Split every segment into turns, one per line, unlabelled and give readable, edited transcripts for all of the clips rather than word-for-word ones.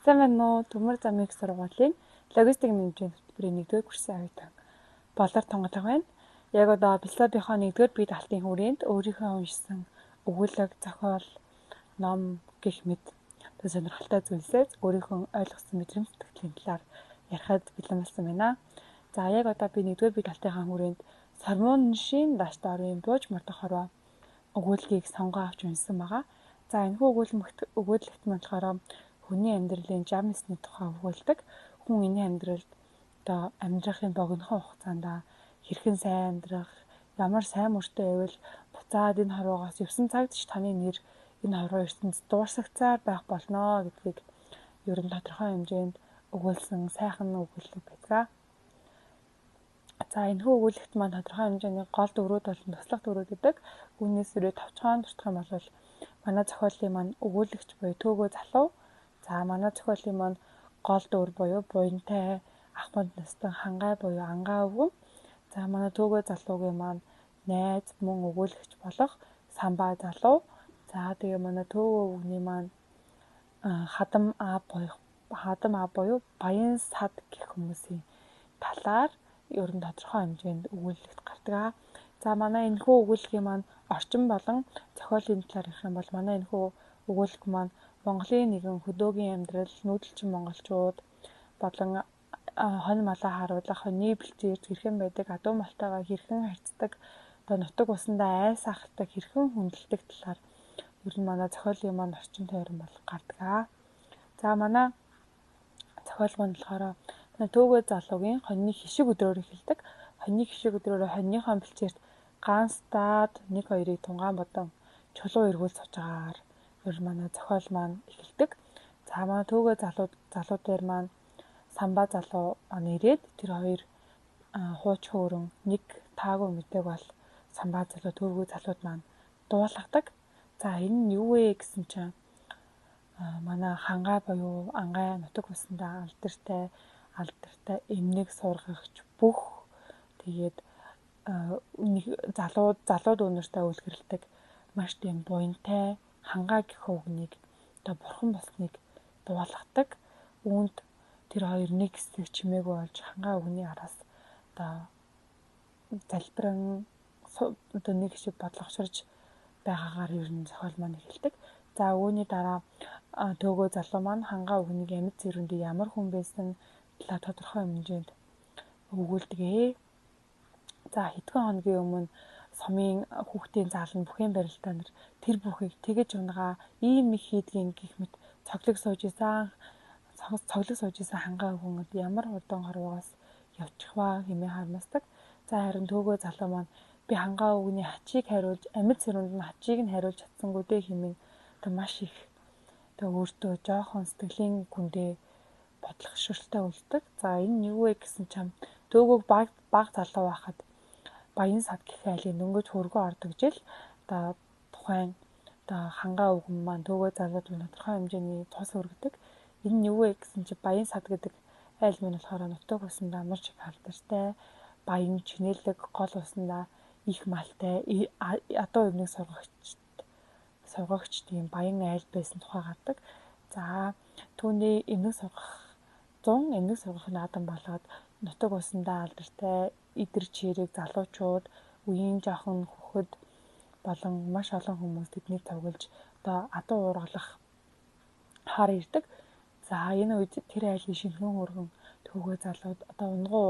Сайн байна уу? Төмөр замын их сургуулийн логистик менежмент хөтөлбөрийн 1-р курсын оюутан Болор Тонголог байна. Яг одоо философийн 1-р бие даалтын хүрээнд өөрийнхөө уншсан өгүүлэг, зохиол, ном гэх мэт сонирхолтой зүйлсээс өөрийнхөө ойлгосон мэдрэмж сэтгэлийн талаар ярихад бэлэн болсон байна. За яг одоо би 1-р бие даалтын хүрээнд Сормон шин дааштай орын бууж мордох хорвоо өгүүлгийг сонгоо авч уншсан байгаа. За энэхүү өгүүлэгт нь болохоор хүний амьдралын жам эсний тухай өгүүлдэг. Хүн энэ амьдралд одоо амьдрахын богинохон хугацаанд хэрхэн сайн амьдрах, ямар сайн мөртэй байвал буцаад энэ хорвоогоос 9 цагт ч таны нэр энэ хорвоо ертөнцид дуурсагцаар байх болно гэдгийг ер нь тодорхой хэмжээнд өгүүлсэн сайхан өгүүлэг байдаг. За энэхүү өгүүлэгт маань тодорхой хэмжээний гол дүрүүд болон туслах дүрүүд гэдэг. Үүнээс өрөө товчхон дуртах юм бол манай зохиолын маань өгүүлэгч буюу төөгөө залуу. За манай зохиолын маань гол дүр буюу буянтай ах мод настан хангай буюу ангаа өвгөн. За манай төөгөө залуугийн маань найз мөн өгүүлэгч болох самбаа залуу. За тэгээ манай төөгөө өвгөний маань хадам аа буюу баян сад гэх хүмүүсийн талаар ер нь тодорхой хэмжээнд өгүүлэгт гардаг. За манай энэхүү өгүүлгийн маань орчин болон зохиолын талаар ярих юм бол манай энэхүү өгүүлэг маань Монголын нэгэн хөдөөгийн амьдрал, нүүдэлчин монголчууд болон хонь малаа харуулах, хоньны бэлчээр хэрхэн байдаг, адуу малтайгаа хэрхэн харьцдаг, одоо нутаг усандаа айс ахалдаг, хэрхэн хүндэлдэг талаар ер нь манай зохиолын маань орчин тойрон бол гардаг. За манай зохиол маань болохоор төөгөө залуугийн хоньны хишиг өдрөөр эхэлдэг. Хоньны хишиг өдрөөр хоньныхон бэлчээрт ганцдаад 1-2-ыг тунгаан бодон чулуу эргүүл сууж байгаагаар ер манай зохиол маань эхэлдэг. За манай төөгөө залуу дээр маань самбаа залуу ирээд тэр хоёр хууч хөөрөн нэг таагүй мэдэг бол самбаа залуу төөгөө залууд маань дуулгадаг. За энэ нь юу вэ гэсэн чинь манай хангай буюу ангай нутаг усандаа алдартай эмнэг сургагч бүх тэгээд залууд өнөртөө үлгэрлдэг маш тийм буянтай хангай гэх үгнийг одоо бурхан болсныг дуулгадаг. Үүнд тэр хоёр нэг хэсэг чимээгүй болж хангай үгний араас одоо залбиран одоо нэг шиг бодлогоширж байгаагаар ер нь зохиол маань эхэлдэг. За үүний дараа төөгөө залуу маань хангай үгнийг амьд зэрүүндээ ямар хүн байсан талаар тодорхой хэмжээнд өгүүлдэг. За хэдхэн хоногийн өмнө сумын хүүхдийн зааланд бүхэн барилтаа нар тэр бүхийг тэгэж унгаа ийм их хийдгийн гэх мэт цоглог сууж исэн хангай үгэн ямар хурдан хорвоогоос явчих вэ хэмээн харамсдаг. За харин төөгөө залуу маань би хангай үгний хачийг хариулж амьд зэрүүнд нь хачийг нь хариулж чадсангүй дээ хэмээн одоо маш их одоо өөртөө жоохон сэтгэлийн гүндээ бодлогоширтой үлддэг. За энэ нь юу вэ гэсэн чам төөгөө баг залуу байхад баян сад гэх айлын дөнгөж хөргөө ордог жил одоо тухайн одоо хангай үгэн маань төөгөө залууд нь тодорхой хэмжээний тус өргөдөг. Энэ нь юу вэ гэсэн чи баян сад гэдэг айл мань болохоор нутаг усандаа амар шиг алдартай баян чинэлэг гол усандаа их малтай адуу эмнэг сургагч тийм баян айл байсан тухай гардаг. За түүний эмнэг сургах 100 эмнэг сургах наадам болоод нутаг усандаа алдартай идэр чирэг залуучууд үеийн жоохон хөхөд болон маш олон хүмүүс тэднийг тоглож одоо адуу уургалах хар ирдэг. За энэ үед тэр айлын шинхэн өргөн төөгөө залууд одоо унгуу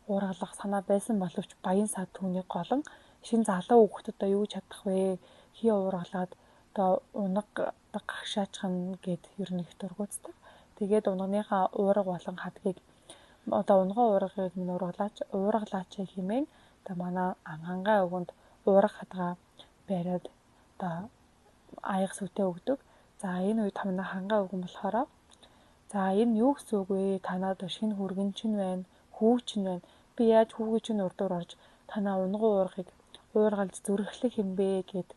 уургалах санаа байсан боловч баян сад түүнийг голон шин залуу хүүхэд одоо юу чадах вэ? Хий уургалаад одоо унага гагшаачхан гэд ер нь их дургуутдаг. Тэгээд унгийнхаа уурга болон хадгийг одоо унгуу уургыг минь уургалаач хэмээн одоо манай хангай өгөнд уурга хадгаа бариад одоо аяг сүтээ өгдөг. За энэ үед манай хангай өгөн болохоор за энэ юу гэсэн үг вэ? Танаад шинэ хүргэн чинь байна, хүү чинь байна. Би яаж хүүгийн чинь урдуур орж танаа унгуу уургыг уургалж зүрхлэх юм бэ гэд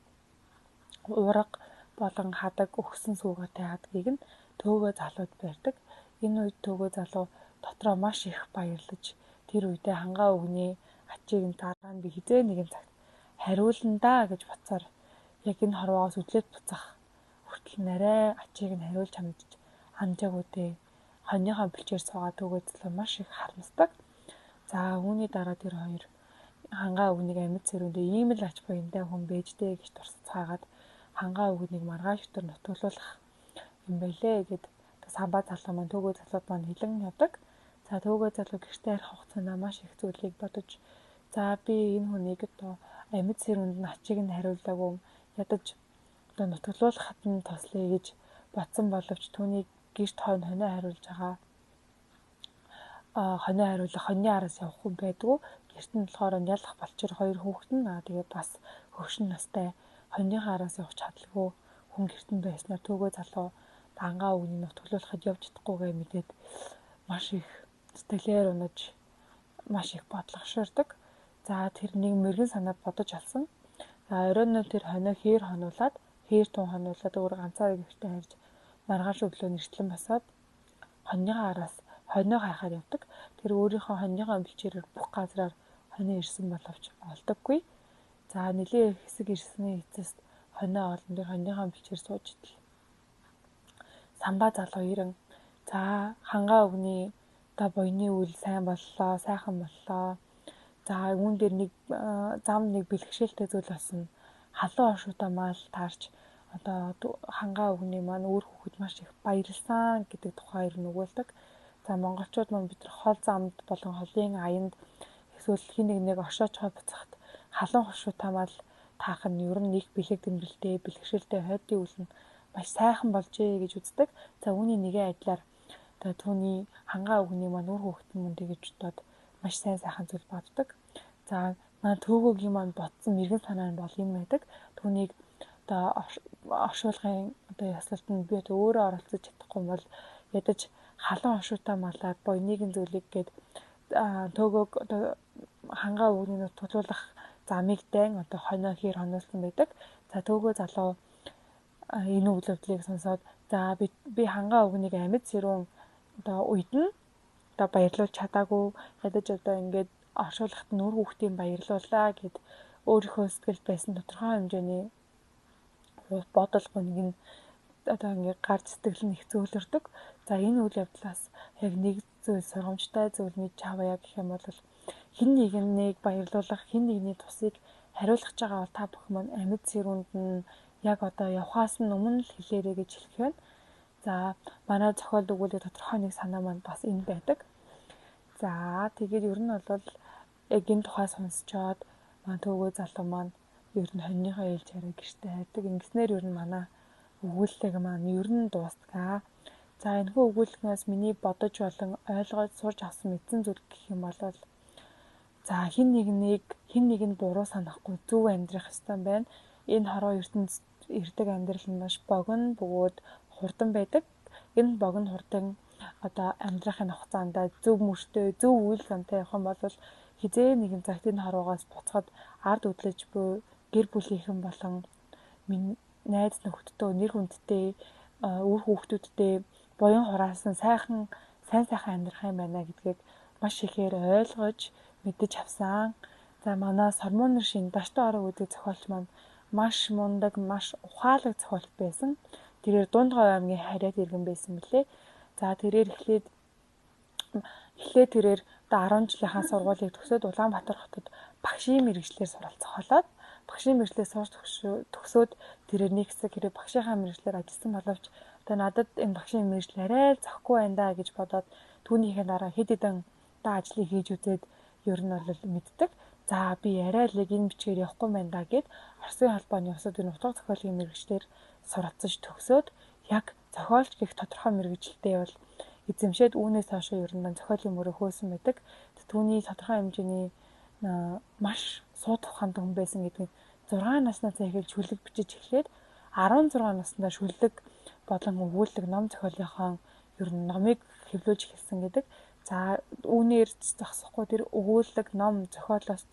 уурга болон хадаг өгсөн суугатай хадгийг нь төөгөө залууд барьдаг. Энэ үед төөгөө залуу дотроо маш их баярлаж тэр үедээ хангай үгний ачийг нь дараа нь би хизээ нэгэн цагт хариулна даа гэж бодсоор яг энэ хорвоогоос үдлээд буцах хүртэл нарай ачийг нь хариулж хамжиж хандаагүй дээ. Хоньныхоо бэлчээр суугаад төгөөдлөө маш их харамсдаг. За үүний дараа тэр хоёр хангаа өвгнийг амьд цэрүүндээ ийм л ач буянтай хүн байж дээ гэж дурсацгаагаад хангаа өвгнийг маргааш өдөр нутглуулах юм байлээ гэд самбаа залуу маань төгөө залууд маань хэлэн явдаг. За төгөө залуу гэртээ арих хугацаанд маш их зүйлийг бодож за би энэ хүнийг одоо амьд цэрүүнд нь ачиг нь хариулаагүй ядаж одоо нутглуулахад нь туслая гэж бодсон боловч түүний гэрт хойно хонио хариулж байгаа. Хонио хариулах хоньны араас явах хүн байдгүй. Гэрт нь болохоор ялах балчир хоёр хүүхэд нь тэгээд бас хөвшин настай хоньныхаа араас явах чадлагүй хүн гэрт нь байснаар төгөө залуу хангаа өвгнийг нутглуулахад явж чадахгүйгээ мэдээд маш их сэтгэлээр унаж маш их бодлогошордог. За тэр нэг мөргэн санаад бодож алсан. За оройн нь тэр хонио хээр хонуулаад хээр тун хонуулаад өөр ганцаараа гэртээ харж маргааш өглөө нэртлэн басаад хоньныхаа араас хонио хайхаар явдаг. Тэр өөрийнхөө хоньныхоо бэлчээрээр бүх газраар хонио ирсэн боловч олдоггүй. За нэлээ хэсэг ирсний эцэст хонио олон тэр хоньныхоо бэлчээр сууж идэл. Самбаа залуу ирэн за хангаа өвгний одоо буйны үйл сайн боллоо, сайхан боллоо. За үүн дээр нэг зам нэг бэлгшээлтэй зүйл болсон. Халуун оршуудаа маал таарч одоо хангаа өвгний маань өөр хүүхэд маш их баярлсан гэдэг тухайд нүгүүлдэг. За монголчууд маань бид нар хол замд болон холын аянд эсвэл хин нэг оршоочгоо буцахад халуун оршуудаа маал таах нь ер нь их бэлэг дэмрэлтэй, бэлгшээлтэй хойдын үйл нь маш сайхан болжээ гэж үздэг. За үүний нэгэн адилаар одоо түүний хангаа өвгний маань өөр хүүхэд нь тэгэж бодоод маш сайхан зүйл боддог. За манай төгөөгийн маань ботсон мэрэгэн санаа нь бол энэ байдаг. Түүнийг одоо оршуулгын одоо яслалтанд би одоо өөрөө оролцож чадахгүй бол ядаж халуун оршуутай малаар буйныг зүйлийг гээд төгөөг одоо хангаа өвгнийг нутглуулах замыг дайн одоо хонио хээр хонуулсан байдаг. За төгөө залуу энэ үйлдэлийг сонсоод за би хангаа өвгнийг амьд цэрүүн одоо уйдна одоо баярлуулж чадаагүй ядаж одоо ингээд оршуулгахад нөр хүүхдийн баярлуулаа гэд өөрийнхөө сэтгэлд байсан тодорхой хэмжээний бодол гоныг нь одоо ингээд гар сэтгэл нь их зөөлөрдөг. За энэ үйл явдлаас яг нэг зүйл сургамжтай зүйл мэдж авъя гэх юм бол хин нэгийг баярлуулах, хин нэгний тусыг хариулах байгаа бол та бүхэн маань амьд цэрүүнд нь яг одоо явхаас нь өмнө л хэлээрэй гэж хэлэх байна. За манай зохиолд өгүүлэх тодорхой нэг санаа маань бас энэ байдаг. За тэгээд ер нь бол яг энэ тухай сонсчоод манай төгөө залуу маань ер нь хоньныхоо ээлж хараа гэртээ хайдаг. Ингэснээр ер нь манай өгүүлэлэг маань ер нь дуустгаа. За энэхүү өгүүлэлтнээс миний бодож болон ойлгож сурч авсан мэдсэн зүйл гэх юм бол за хин нэг нь буруу санахгүй зөв амьдрах ёстой байна. Энэ хороо ертөнцид ирдэг амьдрал нь маш богино бөгөөд хурдан байдаг. Энэ богино хурдан одоо амьдрахын хугацаанд зөв мөртөө зөв үйл замтай явах юм бол хизээ нэгэн цагт энэ хорвоогоос буцахад ард үдлэж буй гэр бүлийнхэн болон найз нөхдөдөө нэр хүндтэй үр хүүхдүүдтэй буян хураасан сайн сайхан амьдрах юм байна гэдгийг маш ихээр ойлгож мэдэж авсан. За манай Сормон шин Даштай орог гэдэг зохиолч маань маш мундаг, маш ухаалаг зохиолч байсан. Тэрээр Дундгой аймгийн харьяат иргэн байсан мөлий. За тэрээр эхлээд тэрээр одоо 10 жилийнхаа сургуулийг төгсөөд Улаанбаатар хотод багшийн мэргэжлэр суралцах болоод багшийн мэргэжлээ сурч төгсөөд тэрээр нэг хэсэг хэрэг багшийнхаа мэргэжлэр ажилласан боловч одоо надад энэ багшийн мэргэжил арай л зохихгүй байна да гэж бодоод түүнийхээ дараа хэд хэдэн ажлыг хийж үзээд ер нь бол мэддэг. За би арай л энэ бичгээр явахгүй байна да гэд Оросын холбооны усад энэ утга зохиолын мэргэжлэр суралцаж төгсөөд яг зохиолч гэх тодорхой мэргэжилтэй бол эзэмшээд үүнээс хойш ер нь зохиолын мөрөө хөөсөн байдаг. Түүний тодорхой хэмжээний маш суудах ухаантай хүн байсан гэдэг нь 6 наснаас эхэлж шүлэг бичиж эхлээд 16 наснда шүлэг болон өгүүлэг ном зохиолынхон ер нь номыг хэвлүүлж эхэлсэн гэдэг. За үүнээр зогсохгүй тэр өгүүлэг ном зохиолоос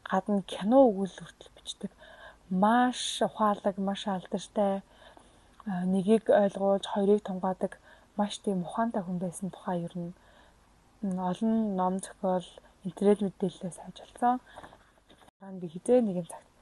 гадна кино өгүүлэл хүртэл бичдэг. Маш ухаалаг, маш алдартай нэгийг ойлгуулж хоёрыг тунгаадаг маш тийм ухаантай хүн байсан тухай ер нь олон ном зохиол интернет мэдээлэлээс хайж олсон. Би хизээ нэгэн цагт